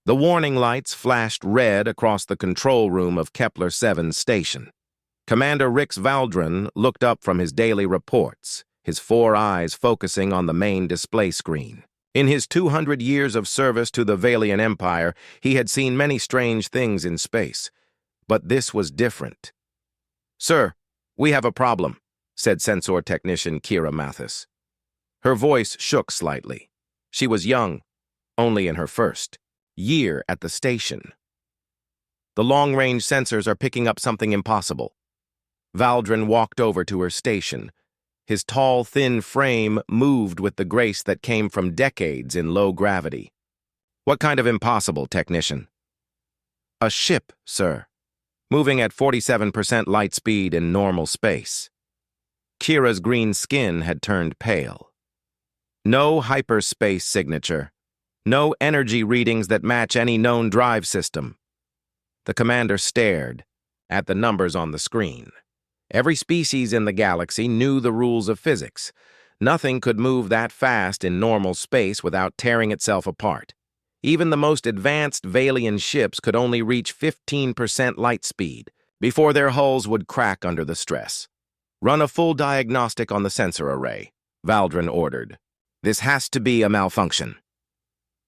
The warning lights flashed red across the control room of Kepler-7's station. Commander Rix Valdrin looked up from his daily reports, his 4 eyes focusing on the main display screen. In his 200 years of service to the Valian Empire, he had seen many strange things in space. But this was different. "Sir, we have a problem," said sensor technician Kira Mathis. Her voice shook slightly. She was young, only in her first year at the station. "The long-range sensors are picking up something impossible." Valdrin walked over to her station. His tall, thin frame moved with the grace that came from decades in low gravity. "What kind of impossible, technician?" "A ship, sir, moving at 47% light speed in normal space." Kira's green skin had turned pale. "No hyperspace signature. No energy readings that match any known drive system." The commander stared at the numbers on the screen. Every species in the galaxy knew the rules of physics. Nothing could move that fast in normal space without tearing itself apart. Even the most advanced Valian ships could only reach 15% light speed before their hulls would crack under the stress. "Run a full diagnostic on the sensor array," Valdrin ordered. "This has to be a malfunction."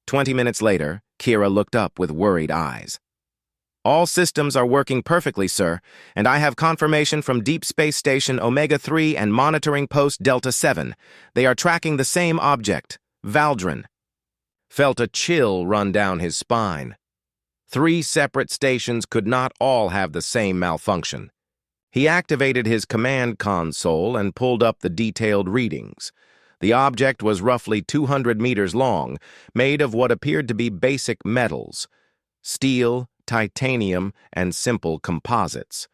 20 minutes later, Kira looked up with worried eyes. "All systems are working perfectly, sir, and I have confirmation from Deep Space Station Omega-3 and Monitoring Post Delta-7. They are tracking the same object." Valdrin felt a chill run down his spine. 3 separate stations could not all have the same malfunction. He activated his command console and pulled up the detailed readings. The object was roughly 200 meters long, made of what appeared to be basic metals: steel, titanium, and simple composites.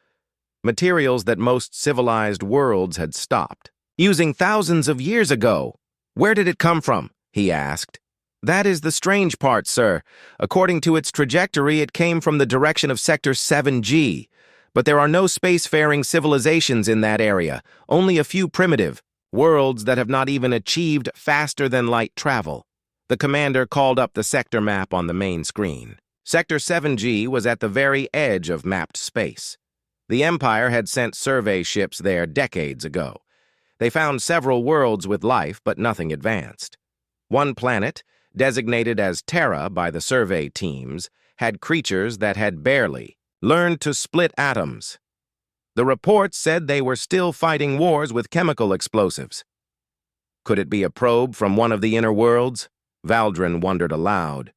Materials that most civilized worlds had stopped using thousands of years ago. "Where did it come from?" he asked. "That is the strange part, sir. According to its trajectory, it came from the direction of Sector 7G. But there are no spacefaring civilizations in that area, only a few primitive worlds that have not even achieved faster-than-light travel." The commander called up the sector map on the main screen. Sector 7G was at the very edge of mapped space. The Empire had sent survey ships there decades ago. They found several worlds with life, but nothing advanced. One planet, designated as Terra by the survey teams, had creatures that had barely learned to split atoms. The reports said they were still fighting wars with chemical explosives. Could it be a probe from one of the inner worlds? Valdrin wondered aloud.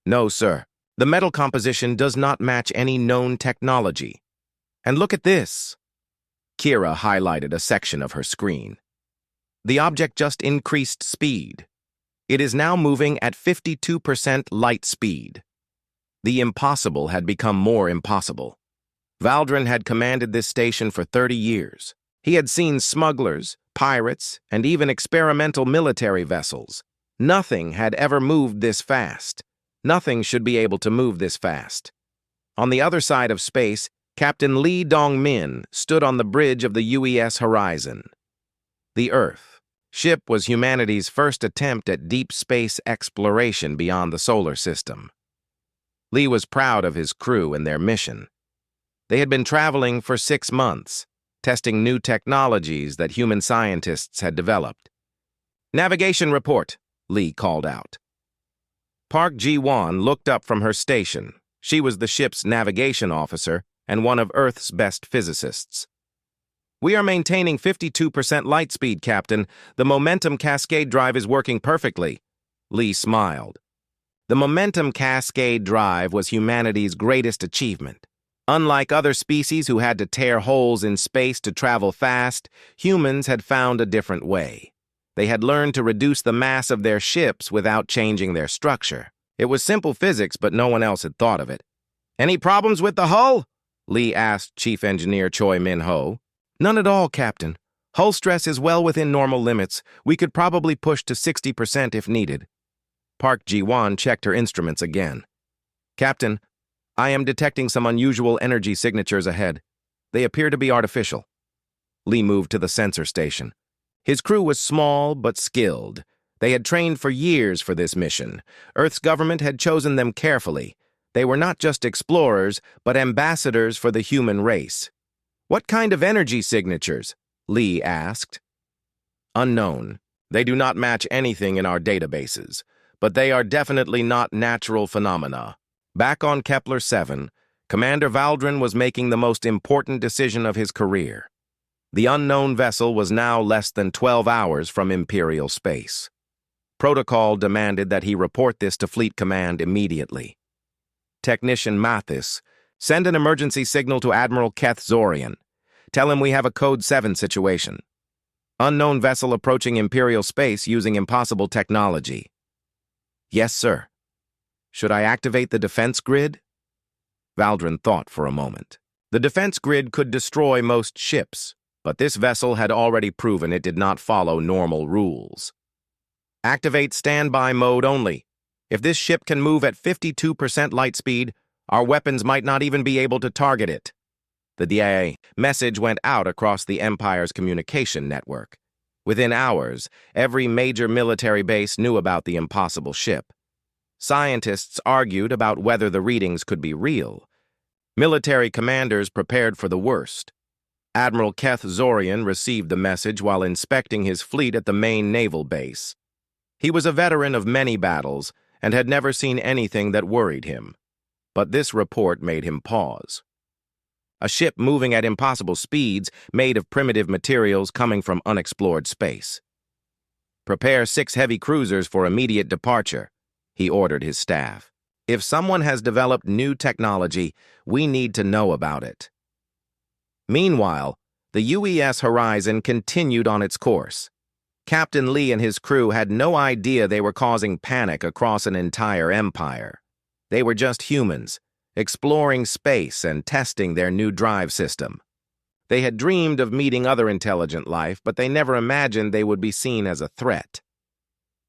"No, sir. The metal composition does not match any known technology. And look at this." Kira highlighted a section of her screen. The object just increased speed. It is now moving at 52% light speed. The impossible had become more impossible. Valdrin had commanded this station for 30 years. He had seen smugglers, pirates, and even experimental military vessels. Nothing had ever moved this fast. Nothing should be able to move this fast. On the other side of space, Captain Lee Dong-min stood on the bridge of the UES Horizon. The Earth ship was humanity's first attempt at deep space exploration beyond the solar system. Lee was proud of his crew and their mission. They had been traveling for 6 months, testing new technologies that human scientists had developed. "Navigation report," Lee called out. Park Ji-won looked up from her station. She was the ship's navigation officer and one of Earth's best physicists. "We are maintaining 52% light speed, Captain. The momentum cascade drive is working perfectly." Lee smiled. The momentum cascade drive was humanity's greatest achievement. Unlike other species who had to tear holes in space to travel fast, humans had found a different way. They had learned to reduce the mass of their ships without changing their structure. It was simple physics, but no one else had thought of it. "Any problems with the hull?" Lee asked Chief Engineer Choi Min-ho. "None at all, Captain. Hull stress is well within normal limits. We could probably push to 60% if needed." Park Ji-won checked her instruments again. "Captain, I am detecting some unusual energy signatures ahead. They appear to be artificial." Lee moved to the sensor station. His crew was small but skilled. They had trained for years for this mission. Earth's government had chosen them carefully. They were not just explorers, but ambassadors for the human race. "What kind of energy signatures?" Lee asked. "Unknown. They do not match anything in our databases, but they are definitely not natural phenomena." Back on Kepler-7, Commander Valdrin was making the most important decision of his career. The unknown vessel was now less than 12 hours from Imperial space. Protocol demanded that he report this to Fleet Command immediately. Technician Mathis, send an emergency signal to Admiral Keth Zorian. Tell him we have a Code 7 situation. Unknown vessel approaching Imperial space using impossible technology. Yes, sir. Should I activate the defense grid? Valdrin thought for a moment. The defense grid could destroy most ships, but this vessel had already proven it did not follow normal rules. Activate standby mode only. If this ship can move at 52% light speed, our weapons might not even be able to target it. The DIA message went out across the Empire's communication network. Within hours, every major military base knew about the impossible ship. Scientists argued about whether the readings could be real. Military commanders prepared for the worst. Admiral Keth Zorian received the message while inspecting his fleet at the main naval base. He was a veteran of many battles and had never seen anything that worried him. But this report made him pause. A ship moving at impossible speeds, made of primitive materials coming from unexplored space. Prepare 6 heavy cruisers for immediate departure, he ordered his staff. If someone has developed new technology, we need to know about it. Meanwhile, the UES Horizon continued on its course. Captain Lee and his crew had no idea they were causing panic across an entire empire. They were just humans, exploring space and testing their new drive system. They had dreamed of meeting other intelligent life, but they never imagined they would be seen as a threat.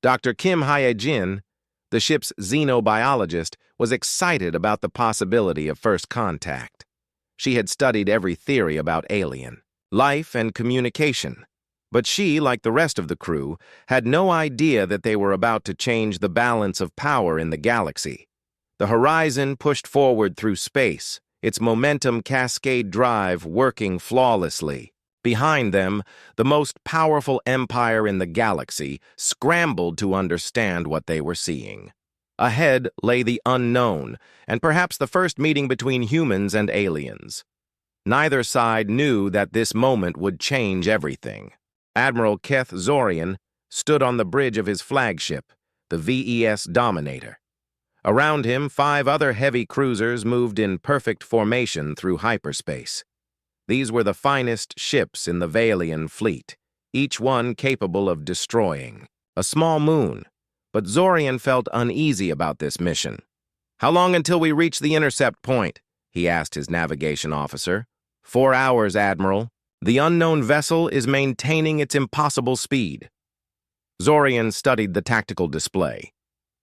Dr. Kim Hye-jin, the ship's xenobiologist, was excited about the possibility of first contact. She had studied every theory about alien life and communication, but she, like the rest of the crew, had no idea that they were about to change the balance of power in the galaxy. The Horizon pushed forward through space, its momentum cascade drive working flawlessly. Behind them, the most powerful empire in the galaxy scrambled to understand what they were seeing. Ahead lay the unknown, and perhaps the first meeting between humans and aliens. Neither side knew that this moment would change everything. Admiral Keth Zorian stood on the bridge of his flagship, the VES Dominator. Around him, 5 other heavy cruisers moved in perfect formation through hyperspace. These were the finest ships in the Valian fleet, each one capable of destroying a small moon. But Zorian felt uneasy about this mission. "How long until we reach the intercept point?" he asked his navigation officer. 4 hours, Admiral. The unknown vessel is maintaining its impossible speed. Zorian studied the tactical display.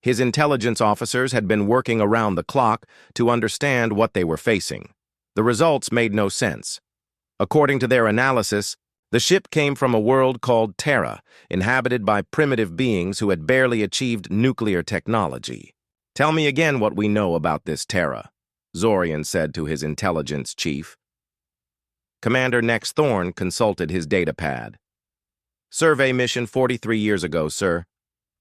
His intelligence officers had been working around the clock to understand what they were facing. The results made no sense. According to their analysis, the ship came from a world called Terra, inhabited by primitive beings who had barely achieved nuclear technology. "Tell me again what we know about this Terra," Zorian said to his intelligence chief. Commander Nex Thorne consulted his datapad. "Survey mission 43 years ago, sir.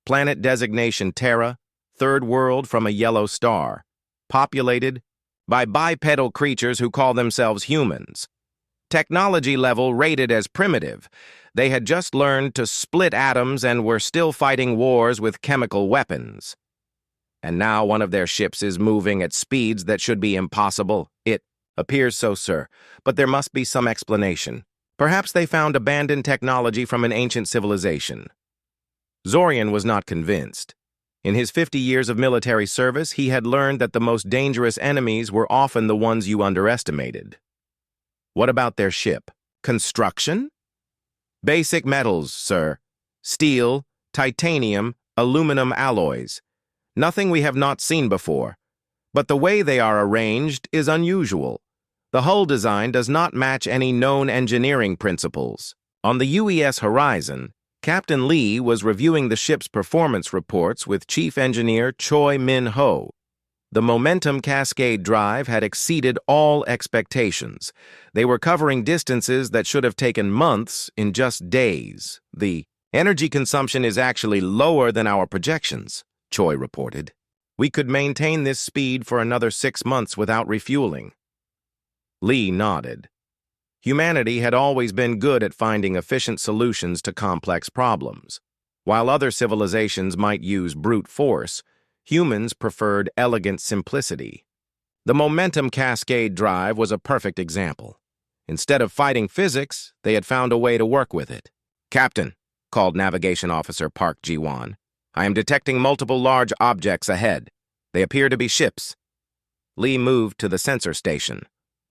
Planet designation Terra, third world from a yellow star. Populated by bipedal creatures who call themselves humans. Technology level rated as primitive. They had just learned to split atoms and were still fighting wars with chemical weapons. And now one of their ships is moving at speeds that should be impossible. It appears so, sir, but there must be some explanation. Perhaps they found abandoned technology from an ancient civilization." Zorian was not convinced. In his 50 years of military service, he had learned that the most dangerous enemies were often the ones you underestimated. "What about their ship? Construction?" "Basic metals, sir. Steel, titanium, aluminum alloys. Nothing we have not seen before. But the way they are arranged is unusual. The hull design does not match any known engineering principles." On the UES Horizon, Captain Lee was reviewing the ship's performance reports with Chief Engineer Choi Min-ho. The momentum cascade drive had exceeded all expectations. They were covering distances that should have taken months in just days. The energy consumption is actually lower than our projections, Choi reported. We could maintain this speed for another 6 months without refueling. Lee nodded. Humanity had always been good at finding efficient solutions to complex problems. While other civilizations might use brute force, humans preferred elegant simplicity. The momentum cascade drive was a perfect example. Instead of fighting physics, they had found a way to work with it. "Captain," called Navigation Officer Park Ji-won, "I am detecting multiple large objects ahead. They appear to be ships." Lee moved to the sensor station.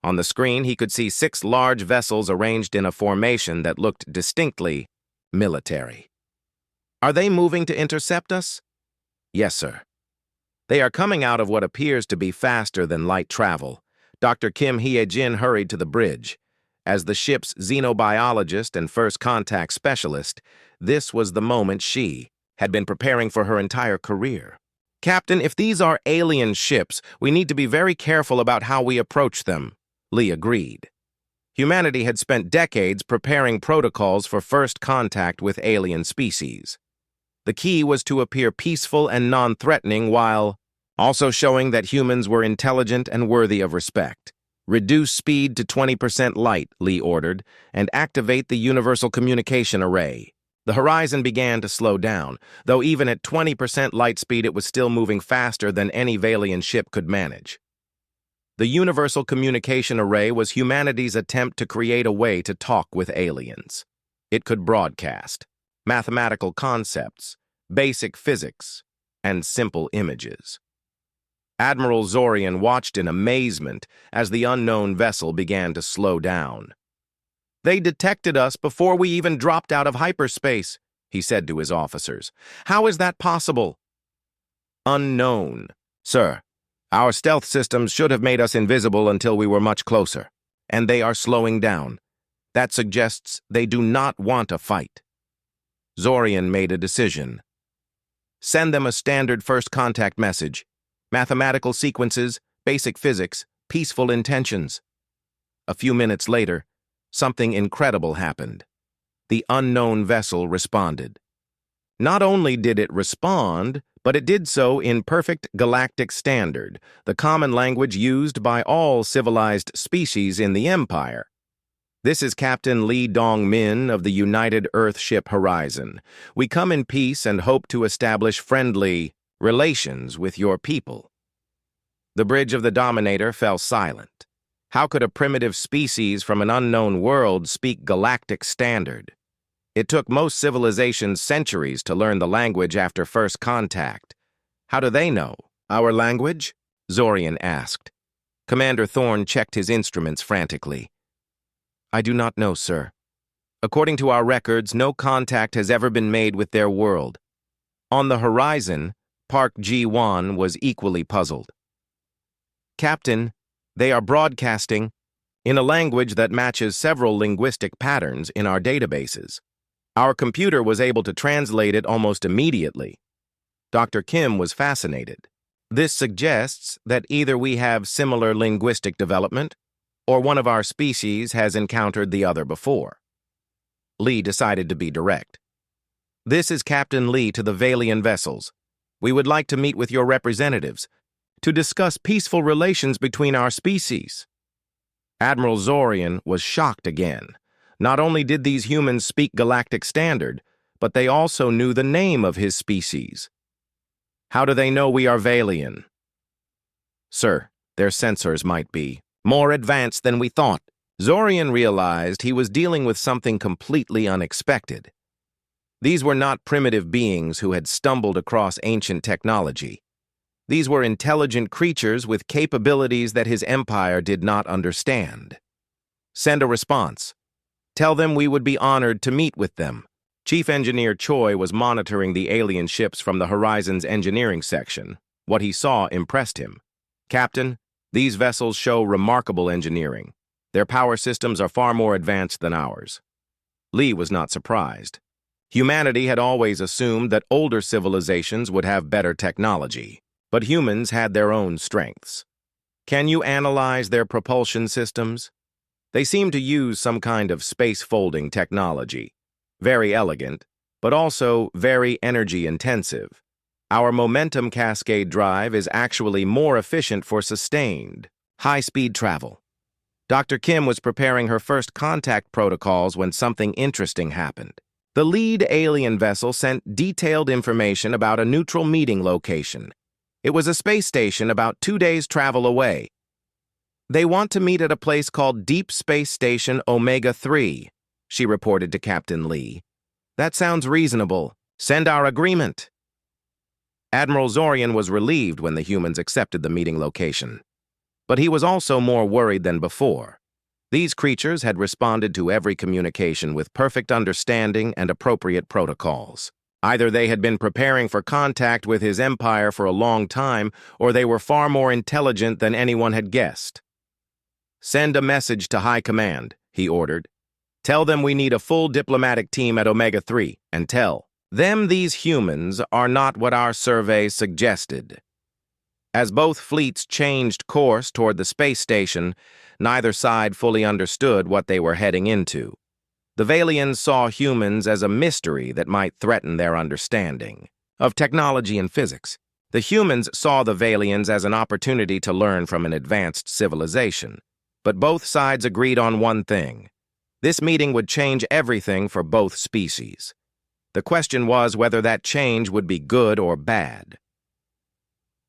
On the screen, he could see 6 large vessels arranged in a formation that looked distinctly military. "Are they moving to intercept us?" "Yes, sir." "They are coming out of what appears to be faster than light travel." Dr. Kim Hye-jin hurried to the bridge. As the ship's xenobiologist and first contact specialist, this was the moment she had been preparing for her entire career. "Captain, if these are alien ships, we need to be very careful about how we approach them," Lee agreed. Humanity had spent decades preparing protocols for first contact with alien species. The key was to appear peaceful and non-threatening while also showing that humans were intelligent and worthy of respect. "Reduce speed to 20% light," Lee ordered, "and activate the Universal Communication Array." The horizon began to slow down, though even at 20% light speed it was still moving faster than any Valian ship could manage. The Universal Communication Array was humanity's attempt to create a way to talk with aliens. It could broadcast mathematical concepts, basic physics, and simple images. Admiral Zorian watched in amazement as the unknown vessel began to slow down. "They detected us before we even dropped out of hyperspace," he said to his officers. "How is that possible?" "Unknown, sir. Our stealth systems should have made us invisible until we were much closer, and they are slowing down. That suggests they do not want a fight." Zorian made a decision. "Send them a standard first contact message. Mathematical sequences, basic physics, peaceful intentions." A few minutes later, something incredible happened. The unknown vessel responded. Not only did it respond, but it did so in perfect galactic standard, the common language used by all civilized species in the Empire. "This is Captain Lee Dong-min of the United Earthship Horizon. We come in peace and hope to establish friendly relations with your people." The bridge of the Dominator fell silent. How could a primitive species from an unknown world speak galactic standard? It took most civilizations centuries to learn the language after first contact. "How do they know our language?" Zorian asked. Commander Thorne checked his instruments frantically. "I do not know, sir. According to our records, no contact has ever been made with their world." On the horizon, Park Ji-won was equally puzzled. "Captain, they are broadcasting in a language that matches several linguistic patterns in our databases. Our computer was able to translate it almost immediately." Dr. Kim was fascinated. "This suggests that either we have similar linguistic development, or one of our species has encountered the other before." Lee decided to be direct. "This is Captain Lee to the Valian vessels. We would like to meet with your representatives to discuss peaceful relations between our species." Admiral Zorian was shocked again. Not only did these humans speak galactic standard, but they also knew the name of his species. "How do they know we are Valian?" "Sir, their sensors might be more advanced than we thought." Zorian realized he was dealing with something completely unexpected. These were not primitive beings who had stumbled across ancient technology. These were intelligent creatures with capabilities that his empire did not understand. "Send a response. Tell them we would be honored to meet with them." Chief Engineer Choi was monitoring the alien ships from the Horizon's engineering section. What he saw impressed him. "Captain, these vessels show remarkable engineering. Their power systems are far more advanced than ours." Lee was not surprised. Humanity had always assumed that older civilizations would have better technology, but humans had their own strengths. Can you analyze their propulsion systems? They seem to use some kind of space-folding technology. Very elegant, but also very energy-intensive. Our momentum cascade drive is actually more efficient for sustained, high-speed travel. Dr. Kim was preparing her first contact protocols when something interesting happened. The lead alien vessel sent detailed information about a neutral meeting location. It was a space station about 2 days' travel away. They want to meet at a place called Deep Space Station Omega-3, she reported to Captain Lee. That sounds reasonable. Send our agreement. Admiral Zorian was relieved when the humans accepted the meeting location. But he was also more worried than before. These creatures had responded to every communication with perfect understanding and appropriate protocols. Either they had been preparing for contact with his empire for a long time, or they were far more intelligent than anyone had guessed. Send a message to High Command, he ordered. Tell them we need a full diplomatic team at Omega-3, and tell them these humans are not what our survey suggested. As both fleets changed course toward the space station, neither side fully understood what they were heading into. The Valians saw humans as a mystery that might threaten their understanding of technology and physics. The humans saw the Valians as an opportunity to learn from an advanced civilization. But both sides agreed on one thing. This meeting would change everything for both species. The question was whether that change would be good or bad.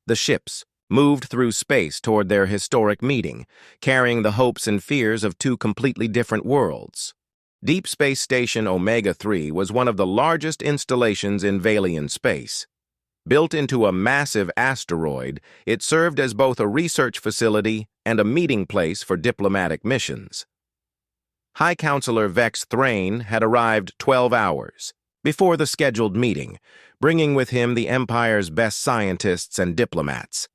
The ships moved through space toward their historic meeting, carrying the hopes and fears of two completely different worlds. Deep Space Station Omega-3 was one of the largest installations in Valian space. Built into a massive asteroid, it served as both a research facility and a meeting place for diplomatic missions. High Counselor Vex Thrain had arrived 12 hours before the scheduled meeting, bringing with him the Empire's best scientists and diplomats.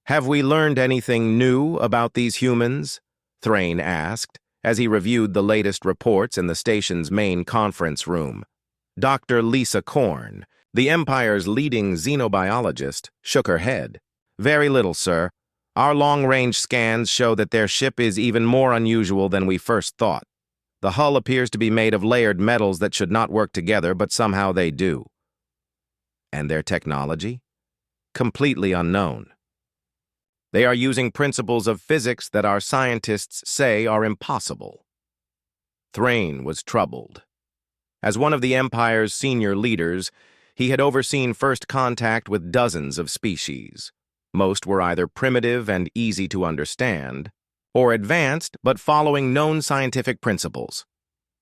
Have we learned anything new about these humans? Thrain asked, as he reviewed the latest reports in the station's main conference room. Dr. Lisa Korn, the Empire's leading xenobiologist, shook her head. Very little, sir. Our long-range scans show that their ship is even more unusual than we first thought. The hull appears to be made of layered metals that should not work together, but somehow they do. And their technology? Completely unknown. They are using principles of physics that our scientists say are impossible. Thrain was troubled. As one of the Empire's senior leaders, he had overseen first contact with dozens of species. Most were either primitive and easy to understand, or advanced but following known scientific principles.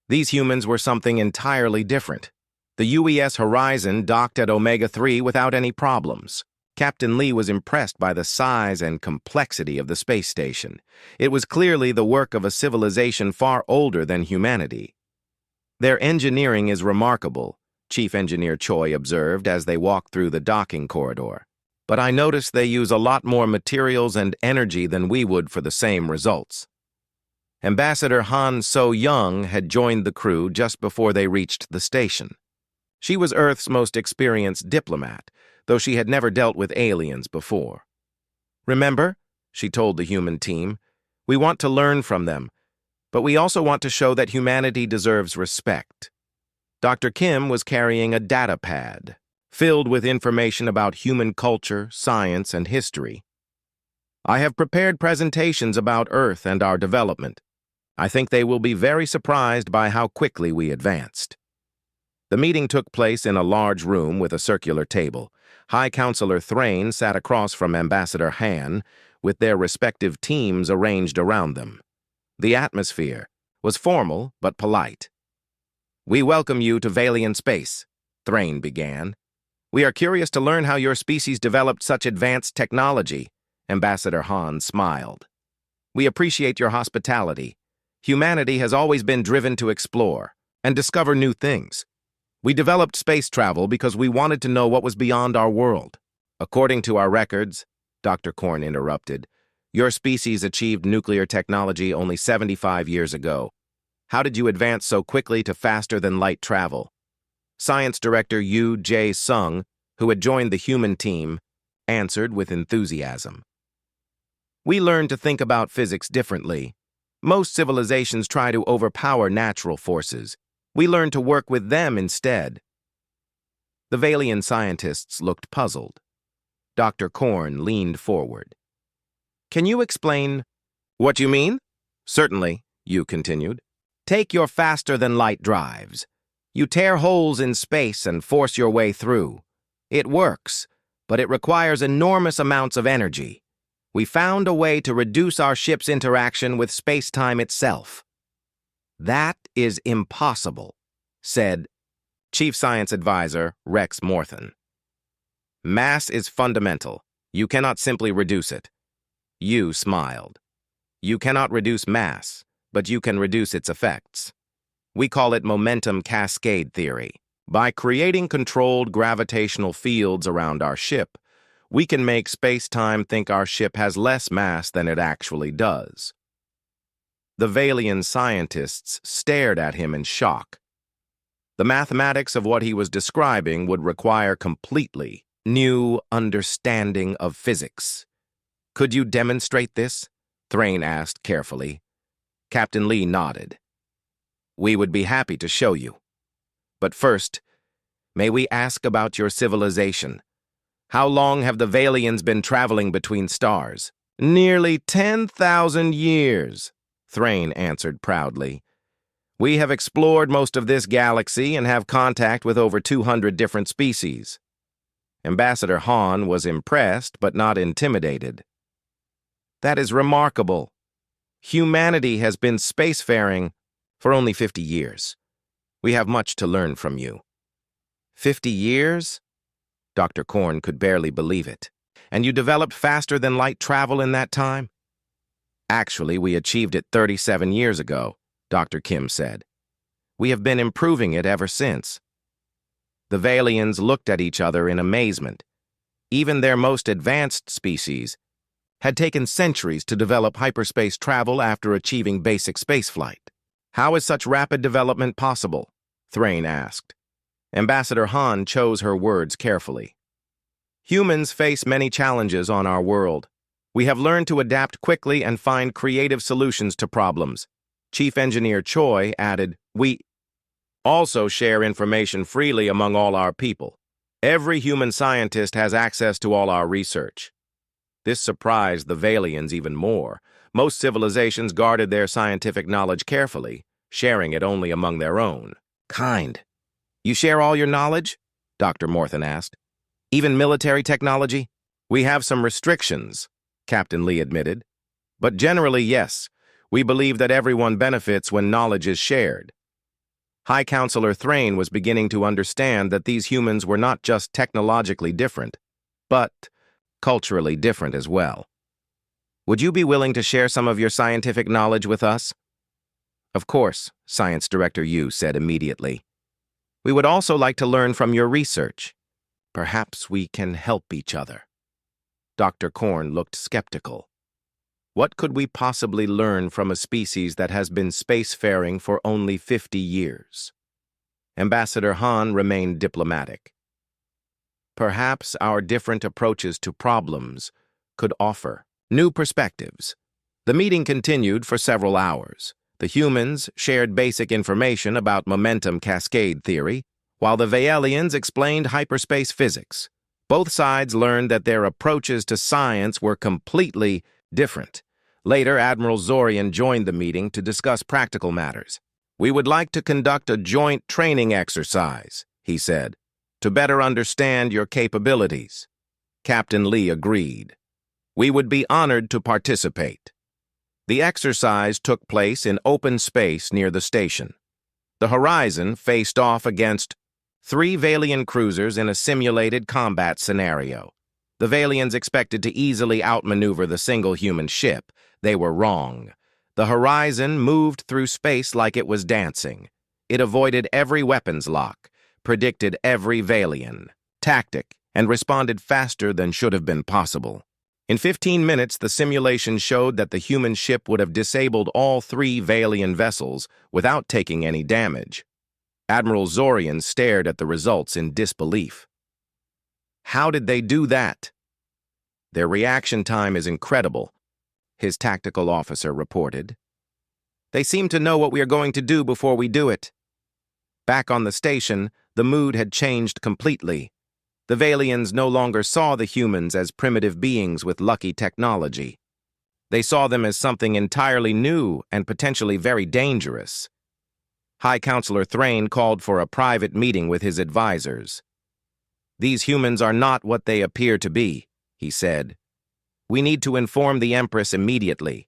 These humans were something entirely different. The UES Horizon docked at Omega-3 without any problems. Captain Lee was impressed by the size and complexity of the space station. It was clearly the work of a civilization far older than humanity. Their engineering is remarkable, Chief Engineer Choi observed as they walked through the docking corridor. But I noticed they use a lot more materials and energy than we would for the same results. Ambassador Han So-young had joined the crew just before they reached the station. She was Earth's most experienced diplomat, though she had never dealt with aliens before. Remember, she told the human team, we want to learn from them, but we also want to show that humanity deserves respect. Dr. Kim was carrying a data pad, filled with information about human culture, science, and history. I have prepared presentations about Earth and our development. I think they will be very surprised by how quickly we advanced. The meeting took place in a large room with a circular table. High Counselor Thrain sat across from Ambassador Han, with their respective teams arranged around them. The atmosphere was formal but polite. We welcome you to Valian space, Thrain began. We are curious to learn how your species developed such advanced technology, Ambassador Han smiled. We appreciate your hospitality. Humanity has always been driven to explore and discover new things. We developed space travel because we wanted to know what was beyond our world. According to our records, Dr. Korn interrupted, your species achieved nuclear technology only 75 years ago. How did you advance so quickly to faster-than-light travel? Science Director Yu Jae-sung, who had joined the human team, answered with enthusiasm. We learned to think about physics differently. Most civilizations try to overpower natural forces. We learned to work with them instead. The Valian scientists looked puzzled. Dr. Korn leaned forward. Can you explain what you mean? Certainly, Yu continued. Take your faster-than-light drives. You tear holes in space and force your way through. It works, but it requires enormous amounts of energy. We found a way to reduce our ship's interaction with space-time itself. That is impossible, said Chief Science Advisor Rex Morthan. Mass is fundamental. You cannot simply reduce it. Yu smiled. You cannot reduce mass, but you can reduce its effects. We call it momentum cascade theory. By creating controlled gravitational fields around our ship, we can make space-time think our ship has less mass than it actually does. The Valian scientists stared at him in shock. The mathematics of what he was describing would require completely new understanding of physics. Could you demonstrate this? Thrain asked carefully. Captain Lee nodded. We would be happy to show you. But first, may we ask about your civilization? How long have the Valians been traveling between stars? Nearly 10,000 years, Thrain answered proudly. We have explored most of this galaxy and have contact with over 200 different species. Ambassador Han was impressed but not intimidated. That is remarkable. Humanity has been spacefaring for only 50 years. We have much to learn from you. 50 years? Dr. Korn could barely believe it. And you developed faster-than-light travel in that time? Actually, we achieved it 37 years ago, Dr. Kim said. We have been improving it ever since. The Valians looked at each other in amazement. Even their most advanced species had taken centuries to develop hyperspace travel after achieving basic spaceflight. How is such rapid development possible? Thrain asked. Ambassador Han chose her words carefully. Humans face many challenges on our world. We have learned to adapt quickly and find creative solutions to problems. Chief Engineer Choi added, We also share information freely among all our people. Every human scientist has access to all our research. This surprised the Valians even more. Most civilizations guarded their scientific knowledge carefully, sharing it only among their own kind. You share all your knowledge? Dr. Morthan asked. Even military technology? We have some restrictions, Captain Lee admitted. But generally, yes, we believe that everyone benefits when knowledge is shared. High Counselor Thrain was beginning to understand that these humans were not just technologically different, but culturally different as well. Would you be willing to share some of your scientific knowledge with us? Of course, Science Director Yu said immediately. We would also like to learn from your research. Perhaps we can help each other. Dr. Korn looked skeptical. What could we possibly learn from a species that has been spacefaring for only 50 years? Ambassador Han remained diplomatic. Perhaps our different approaches to problems could offer new perspectives. The meeting continued for several hours. The humans shared basic information about momentum cascade theory, while the Vaelians explained hyperspace physics. Both sides learned that their approaches to science were completely different. Later, Admiral Zorian joined the meeting to discuss practical matters. We would like to conduct a joint training exercise, he said, to better understand your capabilities. Captain Lee agreed. We would be honored to participate. The exercise took place in open space near the station. The horizon faced off against 3 Valian cruisers in a simulated combat scenario. The Valians expected to easily outmaneuver the single human ship. They were wrong. The horizon moved through space like it was dancing. It avoided every weapons lock, predicted every Valian tactic, and responded faster than should have been possible. In 15 minutes, the simulation showed that the human ship would have disabled all 3 Valian vessels without taking any damage. Admiral Zorian stared at the results in disbelief. How did they do that? Their reaction time is incredible, his tactical officer reported. They seem to know what we are going to do before we do it. Back on the station, the mood had changed completely. The Valians no longer saw the humans as primitive beings with lucky technology. They saw them as something entirely new and potentially very dangerous. High Counselor Thrain called for a private meeting with his advisors. These humans are not what they appear to be, he said. We need to inform the Empress immediately.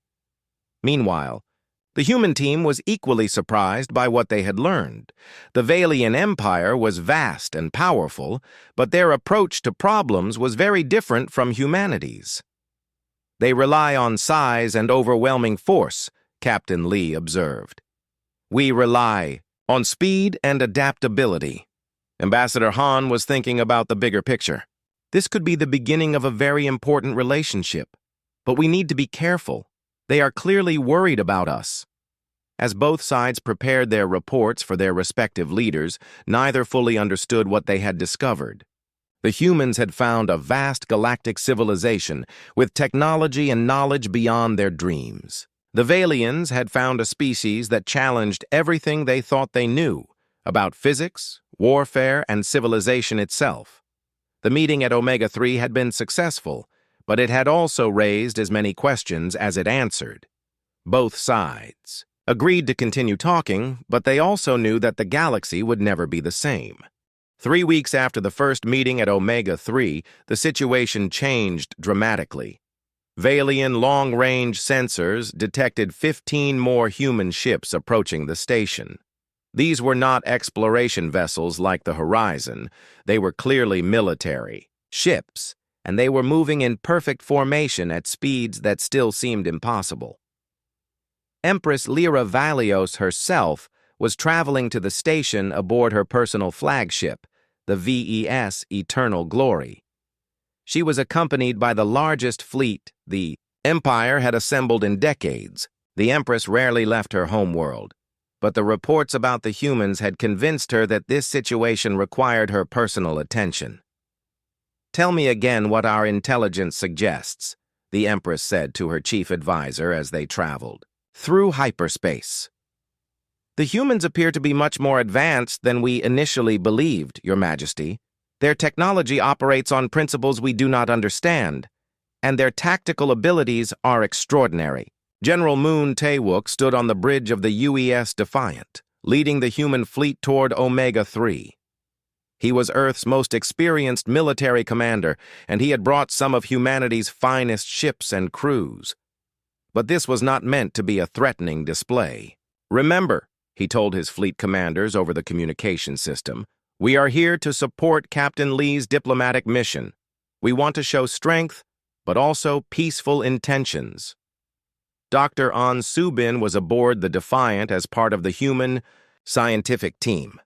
Meanwhile, the human team was equally surprised by what they had learned. The Valian Empire was vast and powerful, but their approach to problems was very different from humanity's. They rely on size and overwhelming force, Captain Lee observed. We rely on speed and adaptability. Ambassador Han was thinking about the bigger picture. This could be the beginning of a very important relationship, but we need to be careful. They are clearly worried about us. As both sides prepared their reports for their respective leaders, neither fully understood what they had discovered. The humans had found a vast galactic civilization with technology and knowledge beyond their dreams. The Valians had found a species that challenged everything they thought they knew about physics, warfare, and civilization itself. The meeting at Omega-3 had been successful, but it had also raised as many questions as it answered. Both sides agreed to continue talking, but they also knew that the galaxy would never be the same. 3 weeks after the first meeting at Omega-3, the situation changed dramatically. Valian long-range sensors detected 15 more human ships approaching the station. These were not exploration vessels like the Horizon. They were clearly military ships, and they were moving in perfect formation at speeds that still seemed impossible. Empress Lyra Valios herself was traveling to the station aboard her personal flagship, the VES Eternal Glory. She was accompanied by the largest fleet the Empire had assembled in decades. The Empress rarely left her homeworld, but the reports about the humans had convinced her that this situation required her personal attention. Tell me again what our intelligence suggests, the Empress said to her chief advisor as they traveled. Through hyperspace. The humans appear to be much more advanced than we initially believed, Your Majesty. Their technology operates on principles we do not understand, and their tactical abilities are extraordinary. General Moon Taewook stood on the bridge of the UES Defiant, leading the human fleet toward Omega-3. He was Earth's most experienced military commander, and he had brought some of humanity's finest ships and crews. But this was not meant to be a threatening display. Remember, he told his fleet commanders over the communication system, we are here to support Captain Lee's diplomatic mission. We want to show strength, but also peaceful intentions. Dr. An Subin was aboard the Defiant as part of the human scientific team.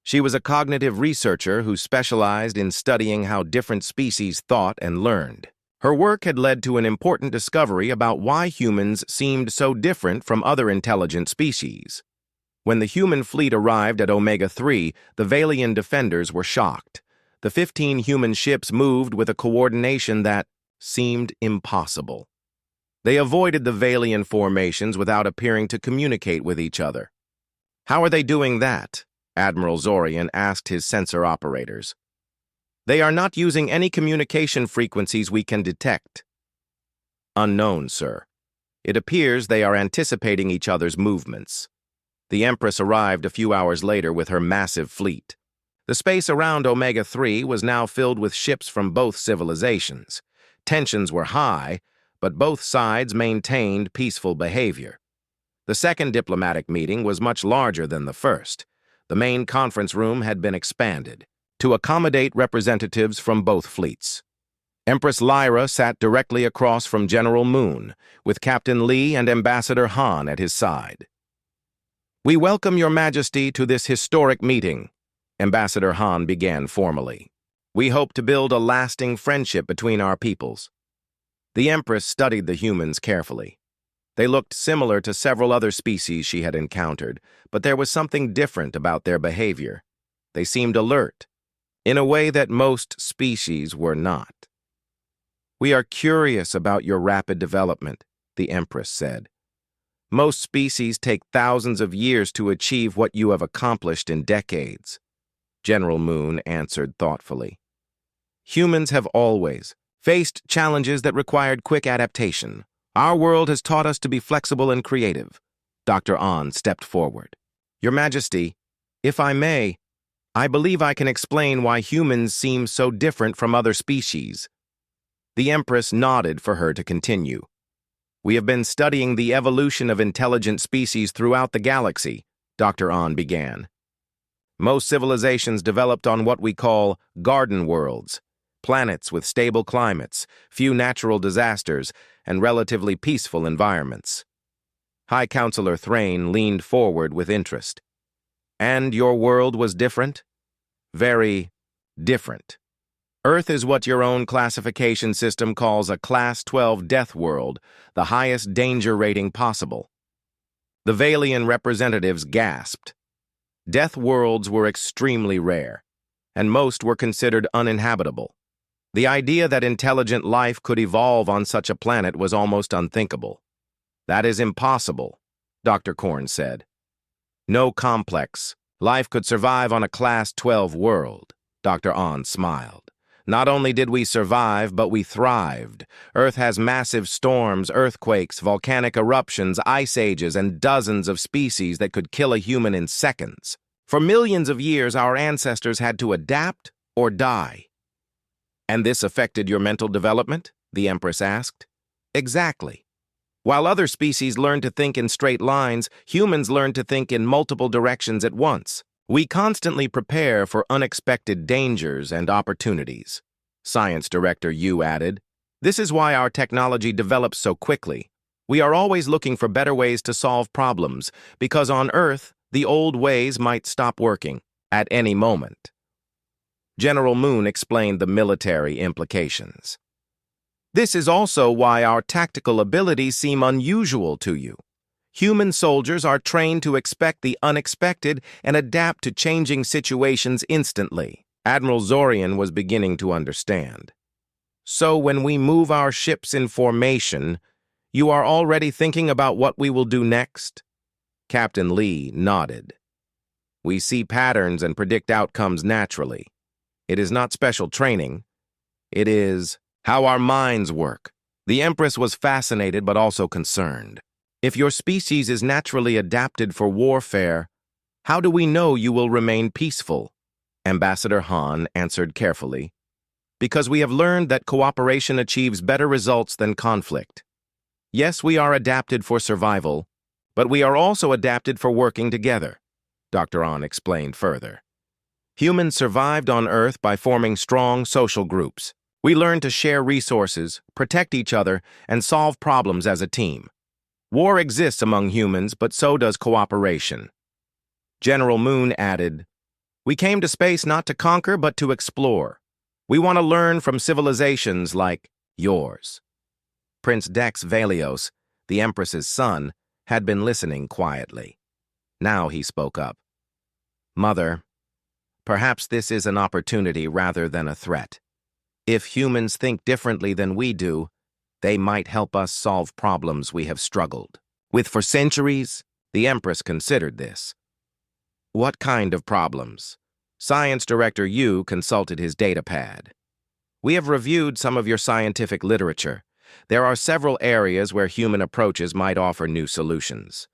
She was a cognitive researcher who specialized in studying how different species thought and learned. Her work had led to an important discovery about why humans seemed so different from other intelligent species. When the human fleet arrived at Omega-3, the Valian defenders were shocked. The 15 human ships moved with a coordination that seemed impossible. They avoided the Valian formations without appearing to communicate with each other. How are they doing that? Admiral Zorian asked his sensor operators. They are not using any communication frequencies we can detect. Unknown, sir. It appears they are anticipating each other's movements. The Empress arrived a few hours later with her massive fleet. The space around Omega-3 was now filled with ships from both civilizations. Tensions were high, but both sides maintained peaceful behavior. The second diplomatic meeting was much larger than the first. The main conference room had been expanded to accommodate representatives from both fleets. Empress Lyra sat directly across from General Moon, with Captain Lee and Ambassador Han at his side. We welcome Your Majesty to this historic meeting, Ambassador Han began formally. We hope to build a lasting friendship between our peoples. The Empress studied the humans carefully. They looked similar to several other species she had encountered, but there was something different about their behavior. They seemed alert, in a way that most species were not. "We are curious about your rapid development," the Empress said. "Most species take thousands of years to achieve what you have accomplished in decades." General Moon answered thoughtfully. "Humans have always faced challenges that required quick adaptation. Our world has taught us to be flexible and creative." Dr. An stepped forward. "Your Majesty, if I may, I believe I can explain why humans seem so different from other species." The Empress nodded for her to continue. "We have been studying the evolution of intelligent species throughout the galaxy," Dr. An began. "Most civilizations developed on what we call garden worlds, planets with stable climates, few natural disasters, and relatively peaceful environments." High Counselor Thrain leaned forward with interest. "And your world was different?" "Very different. Earth is what your own classification system calls a Class 12 deathworld, the highest danger rating possible." The Valian representatives gasped. Deathworlds were extremely rare, and most were considered uninhabitable. The idea that intelligent life could evolve on such a planet was almost unthinkable. "That is impossible," Dr. Korn said. "No complex life could survive on a Class 12 world," Dr. An smiled. "Not only did we survive, but we thrived. Earth has massive storms, earthquakes, volcanic eruptions, ice ages, and dozens of species that could kill a human in seconds. For millions of years, our ancestors had to adapt or die." "And this affected your mental development?" the Empress asked. "Exactly. While other species learned to think in straight lines, humans learned to think in multiple directions at once. We constantly prepare for unexpected dangers and opportunities." Science Director Yu added. "This is why our technology develops so quickly. We are always looking for better ways to solve problems, because on Earth, the old ways might stop working at any moment." General Moon explained the military implications. "This is also why our tactical abilities seem unusual to you. Human soldiers are trained to expect the unexpected and adapt to changing situations instantly." Admiral Zorian was beginning to understand. "So when we move our ships in formation, you are already thinking about what we will do next?" Captain Lee nodded. "We see patterns and predict outcomes naturally. It is not special training. It is how our minds work." The Empress was fascinated but also concerned. "If your species is naturally adapted for warfare, how do we know you will remain peaceful?" Ambassador Han answered carefully. "Because we have learned that cooperation achieves better results than conflict. Yes, we are adapted for survival, but we are also adapted for working together," Dr. An explained further. "Humans survived on Earth by forming strong social groups. We learned to share resources, protect each other, and solve problems as a team. War exists among humans, but so does cooperation." General Moon added, "We came to space not to conquer, but to explore. We want to learn from civilizations like yours." Prince Dex Valios, the Empress's son, had been listening quietly. Now he spoke up. "Mother, perhaps this is an opportunity rather than a threat. If humans think differently than we do, they might help us solve problems we have struggled with for centuries." The Empress considered this. "What kind of problems?" Science Director Yu consulted his datapad. "We have reviewed some of your scientific literature. There are several areas where human approaches might offer new solutions."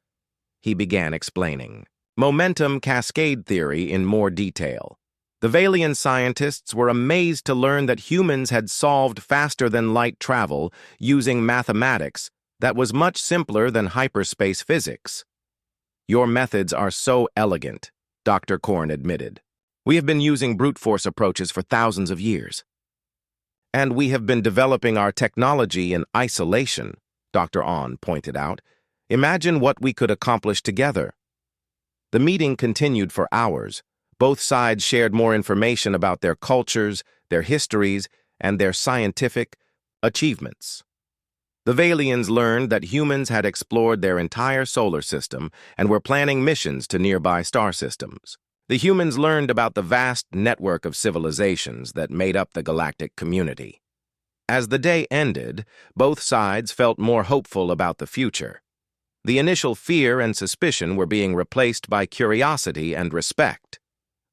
He began explaining momentum cascade theory in more detail. The Valian scientists were amazed to learn that humans had solved faster-than-light travel using mathematics that was much simpler than hyperspace physics. "Your methods are so elegant," Dr. Korn admitted. "We have been using brute force approaches for thousands of years. And we have been developing our technology in isolation," Dr. An pointed out. "Imagine what we could accomplish together." The meeting continued for hours. Both sides shared more information about their cultures, their histories, and their scientific achievements. The Valians learned that humans had explored their entire solar system and were planning missions to nearby star systems. The humans learned about the vast network of civilizations that made up the galactic community. As the day ended, both sides felt more hopeful about the future. The initial fear and suspicion were being replaced by curiosity and respect.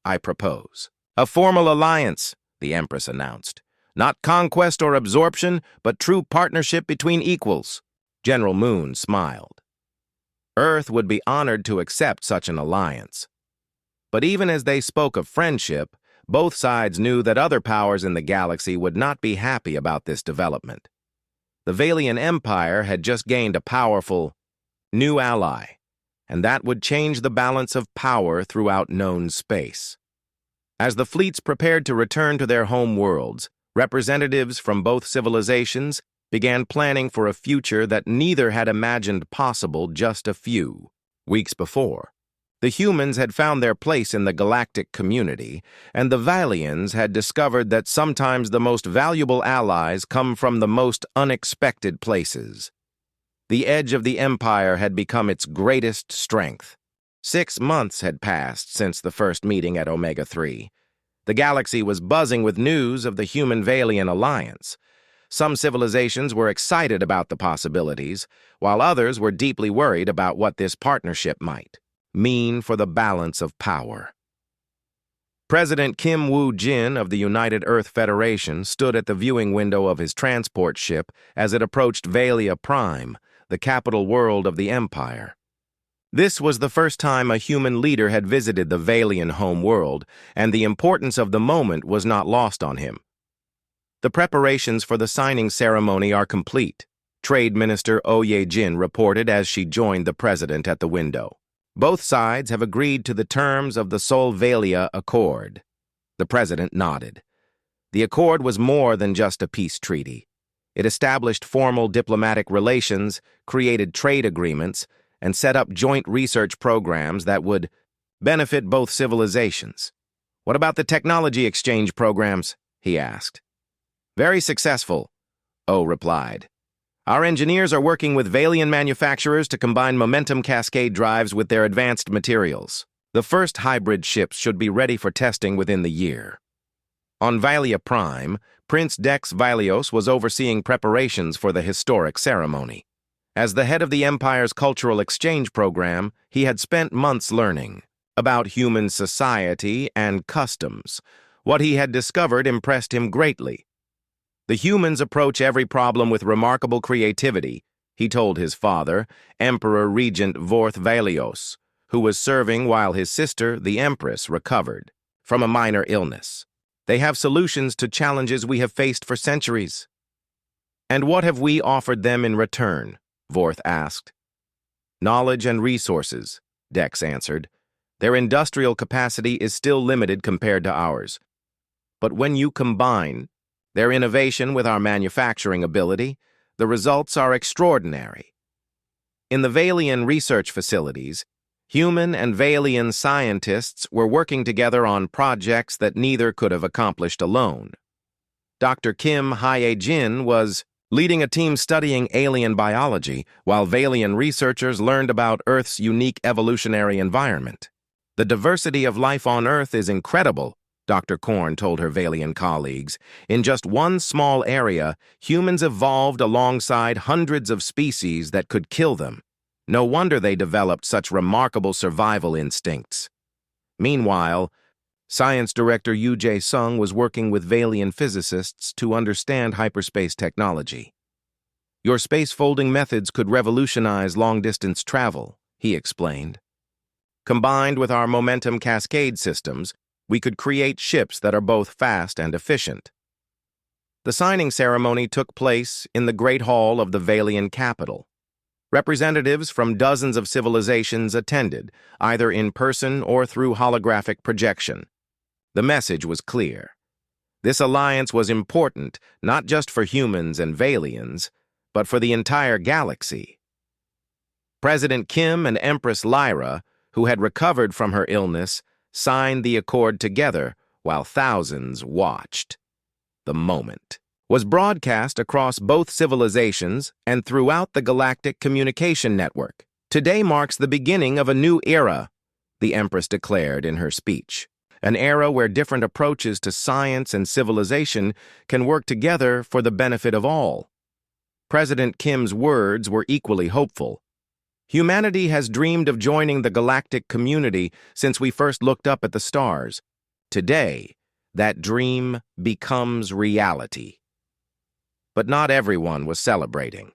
"I propose a formal alliance," the Empress announced. "Not conquest or absorption, but true partnership between equals." General Moon smiled. Earth would be honored to accept such an alliance. But even as they spoke of friendship, both sides knew that other powers in the galaxy would not be happy about this development. The Valian Empire had just gained a powerful new ally, and that would change the balance of power throughout known space. As the fleets prepared to return to their home worlds, representatives from both civilizations began planning for a future that neither had imagined possible just a few weeks before. The humans had found their place in the galactic community, and the Valians had discovered that sometimes the most valuable allies come from the most unexpected places. The edge of the Empire had become its greatest strength. 6 months had passed since the first meeting at Omega-3. The galaxy was buzzing with news of the human-Valian alliance. Some civilizations were excited about the possibilities, while others were deeply worried about what this partnership might mean for the balance of power. President Kim Woo-jin of the United Earth Federation stood at the viewing window of his transport ship as it approached Valia Prime, the capital world of the Empire. This was the first time a human leader had visited the Valian home world, and the importance of the moment was not lost on him. "The preparations for the signing ceremony are complete," Trade Minister Oh Ye-jin reported as she joined the president at the window. "Both sides have agreed to the terms of the Sol-Valia Accord." The president nodded. The accord was more than just a peace treaty. It established formal diplomatic relations, created trade agreements, and set up joint research programs that would benefit both civilizations. "What about the technology exchange programs?" he asked. "Very successful," Oh replied. "Our engineers are working with Valian manufacturers to combine momentum cascade drives with their advanced materials. The first hybrid ships should be ready for testing within the year." On Valia Prime, Prince Dex Valios was overseeing preparations for the historic ceremony. As the head of the Empire's cultural exchange program, he had spent months learning about human society and customs. What he had discovered impressed him greatly. "The humans approach every problem with remarkable creativity," he told his father, Emperor Regent Vorth Valios, who was serving while his sister, the Empress, recovered from a minor illness. "They have solutions to challenges we have faced for centuries." "And what have we offered them in return?" Vorth asked. "Knowledge and resources," Dex answered. "Their industrial capacity is still limited compared to ours. But when you combine their innovation with our manufacturing ability, the results are extraordinary." In the Valian research facilities, human and Valian scientists were working together on projects that neither could have accomplished alone. Dr. Kim Hye-jin was leading a team studying alien biology, while Valian researchers learned about Earth's unique evolutionary environment. "The diversity of life on Earth is incredible," Dr. Korn told her Valian colleagues. "In just one small area, humans evolved alongside hundreds of species that could kill them. No wonder they developed such remarkable survival instincts." Meanwhile, Science Director Yu Jae-sung was working with Valian physicists to understand hyperspace technology. "Your space-folding methods could revolutionize long-distance travel," he explained. "Combined with our momentum cascade systems, we could create ships that are both fast and efficient." The signing ceremony took place in the Great Hall of the Valian capital. Representatives from dozens of civilizations attended, either in person or through holographic projection. The message was clear. This alliance was important not just for humans and Valians, but for the entire galaxy. President Kim and Empress Lyra, who had recovered from her illness, signed the accord together while thousands watched. The moment was broadcast across both civilizations and throughout the galactic communication network. Today marks the beginning of a new era, the Empress declared in her speech. An era where different approaches to science and civilization can work together for the benefit of all. President Kim's words were equally hopeful. Humanity has dreamed of joining the galactic community since we first looked up at the stars. Today, that dream becomes reality. But not everyone was celebrating.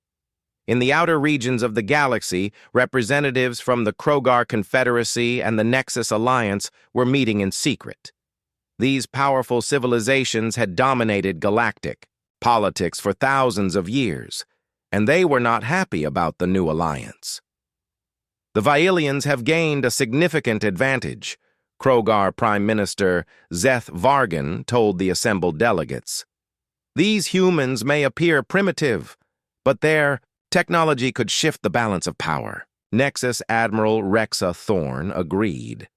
In the outer regions of the galaxy, representatives from the Krogar Confederacy and the Nexus Alliance were meeting in secret. These powerful civilizations had dominated galactic politics for thousands of years, and they were not happy about the new alliance. The Vailians have gained a significant advantage, Krogar Prime Minister Zeth Vargan told the assembled delegates. These humans may appear primitive, but their technology could shift the balance of power. Nexus Admiral Rexa Thorne agreed.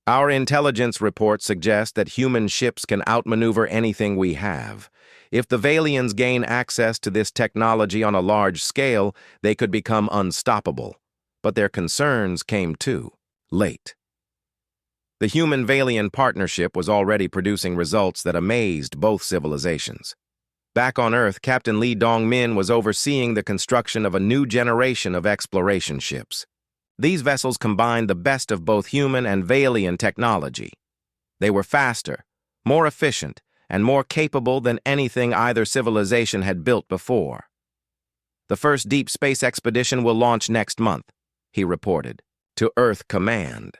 Our intelligence reports suggest that human ships can outmaneuver anything we have. If the Vailians gain access to this technology on a large scale, they could become unstoppable. But their concerns came too late. The human-Vailian partnership was already producing results that amazed both civilizations. Back on Earth, Captain Lee Dong-min was overseeing the construction of a new generation of exploration ships. These vessels combined the best of both human and Vailian technology. They were faster, more efficient, and more capable than anything either civilization had built before. The first deep space expedition will launch next month, he reported, to Earth Command.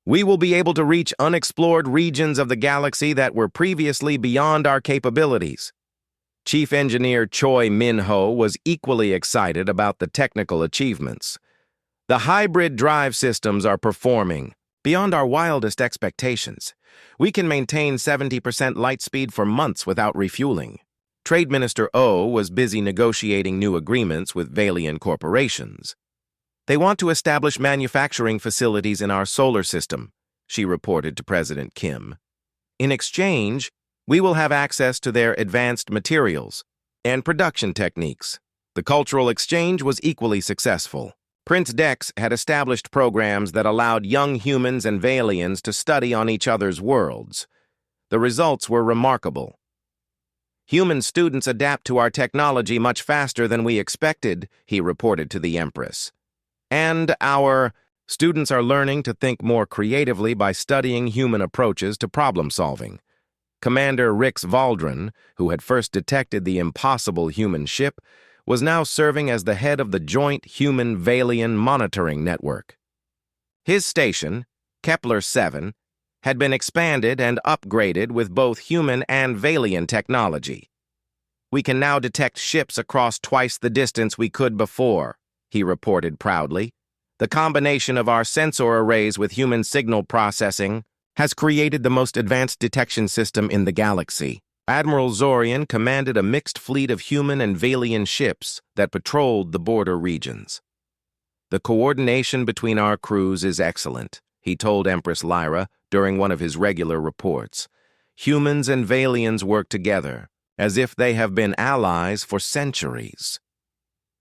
We will be able to reach unexplored regions of the galaxy that were previously beyond our capabilities. Chief Engineer Choi Min-ho was equally excited about the technical achievements. The hybrid drive systems are performing beyond our wildest expectations. We can maintain 70% light speed for months without refueling. Trade Minister Oh was busy negotiating new agreements with Vailian corporations. They want to establish manufacturing facilities in our solar system, she reported to President Kim. In exchange, we will have access to their advanced materials and production techniques. The cultural exchange was equally successful. Prince Dex had established programs that allowed young humans and Vailians to study on each other's worlds. The results were remarkable. Human students adapt to our technology much faster than we expected, he reported to the Empress. And our students are learning to think more creatively by studying human approaches to problem solving. Commander Rix Valdron, who had first detected the impossible human ship, was now serving as the head of the Joint Human-Vailian Monitoring Network. His station, Kepler-7, had been expanded and upgraded with both human and Vailian technology. We can now detect ships across twice the distance we could before, he reported proudly. The combination of our sensor arrays with human signal processing has created the most advanced detection system in the galaxy. Admiral Zorian commanded a mixed fleet of human and Vailian ships that patrolled the border regions. The coordination between our crews is excellent, he told Empress Lyra during one of his regular reports. Humans and Vailians work together, as if they have been allies for centuries.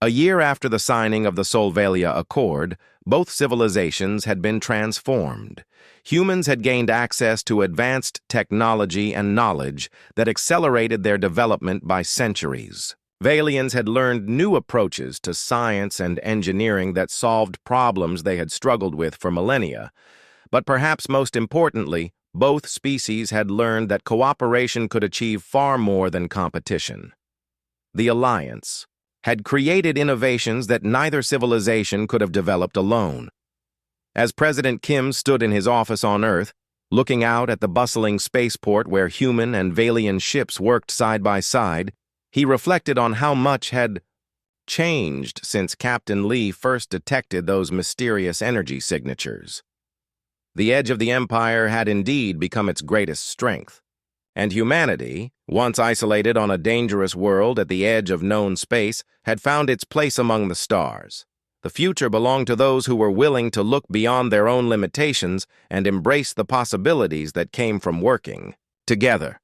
A year after the signing of the Solvalia Accord, both civilizations had been transformed. Humans had gained access to advanced technology and knowledge that accelerated their development by centuries. Vailians had learned new approaches to science and engineering that solved problems they had struggled with for millennia. But perhaps most importantly, both species had learned that cooperation could achieve far more than competition. The Alliance had created innovations that neither civilization could have developed alone. As President Kim stood in his office on Earth, looking out at the bustling spaceport where human and Vailian ships worked side by side, he reflected on how much had changed since Captain Lee first detected those mysterious energy signatures. The edge of the Empire had indeed become its greatest strength, and humanity, once isolated on a dangerous world at the edge of known space, had found its place among the stars. The future belonged to those who were willing to look beyond their own limitations and embrace the possibilities that came from working together.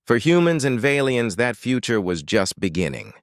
For humans and Valians, that future was just beginning.